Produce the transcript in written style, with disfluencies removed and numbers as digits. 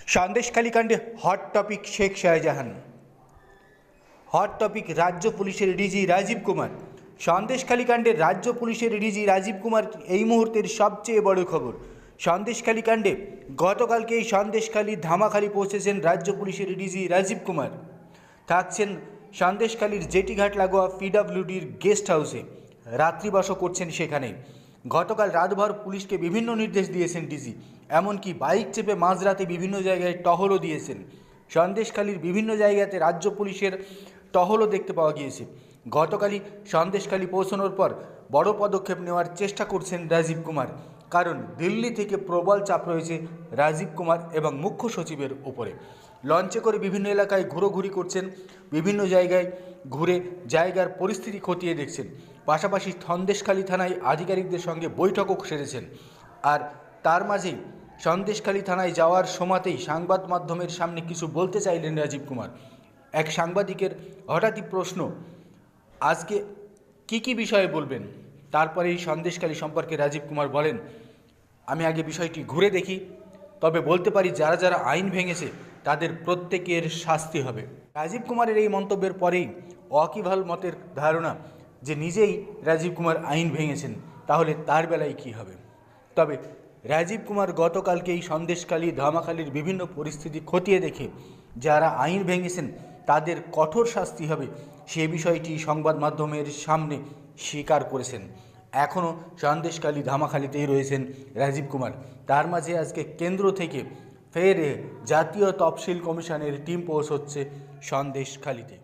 সন্দেশখালী কাণ্ডে hot topic Sheikh Shahjahan. Hot topic রাজ্য পুলিশের ডিজি রাজীব কুমার। সন্দেশখালী কাণ্ডে রাজ্য পুলিশের ডিজি রাজীব কুমার এই মুহূর্তের সবচেয়ে বড় খবর। সন্দেশখালী কাণ্ডে গতকালকেই সন্দেশখালী ধামাখালি পৌঁছেছেন রাজ্য পুলিশের ডিজি রাজীব কুমার। থাকছেন সন্দেশখালীর জেটিঘাট লাগোয়া পিডব্লিউডির গেস্ট হাউসে, রাত্রিবাসও করছেন সেখানে। গতকাল রাতভর পুলিশকে বিভিন্ন নির্দেশ দিয়েছেন ডিজি, এমনকি বাইক চেপে মাঝরাতে বিভিন্ন জায়গায় টহলও দিয়েছেন। সন্দেশখালীর বিভিন্ন জায়গাতে রাজ্য পুলিশের টহলও দেখতে পাওয়া গিয়েছে। গতকালই সন্দেশখালী পৌঁছানোর পর বড় পদক্ষেপ নেওয়ার চেষ্টা করছেন রাজীব কুমার, কারণ দিল্লি থেকে প্রবল চাপ রয়েছে রাজীব কুমার এবং মুখ্য সচিবের উপরে। লঞ্চে করে বিভিন্ন এলাকায় ঘোরাঘুরি করছেন, বিভিন্ন জায়গায় ঘুরে জায়গার পরিস্থিতি খতিয়ে দেখছেন। পাশাপাশি সন্দেশখালী থানায় আধিকারিকদের সঙ্গে বৈঠকও সেরেছেন। আর তার মাঝেই সন্দেশখালী থানায় যাওয়ার সময়তেই সংবাদ মাধ্যমের সামনে কিছু বলতে চাইলেন রাজীব কুমার। এক সাংবাদিকের হঠাৎই প্রশ্ন, আজকে কি বিষয়ে বলবেন? তারপরেই সন্দেশখালী সম্পর্কে রাজীব কুমার বলেন, আমি আগে বিষয়টি ঘুরে দেখি, তবে বলতে পারি যারা যারা আইন ভেঙেছে তাদের প্রত্যেকের শাস্তি হবে। রাজীব কুমারের এই মন্তব্যের পরেই ওয়াকিবহাল মতের ধারণা যে নিজেই রাজীব কুমার আইন ভেঙেছেন, তাহলে তার বেলায় কী হবে। তবে রাজীব কুমার গতকালকেই সন্দেশখালী ধামাখালির বিভিন্ন পরিস্থিতি খতিয়ে দেখে যারা আইন ভেঙেছেন তাদের কঠোর শাস্তি হবে সে বিষয়টি সংবাদ মাধ্যমের সামনে স্বীকার করেছেন। এখনও সন্দেশখালী ধামাখালিতেই রয়েছেন রাজীব কুমার। তার মাঝে আজকে কেন্দ্র থেকে ফের জাতীয় তফসিল কমিশনের টিম পৌঁছচ্ছে সন্দেশখালীতে।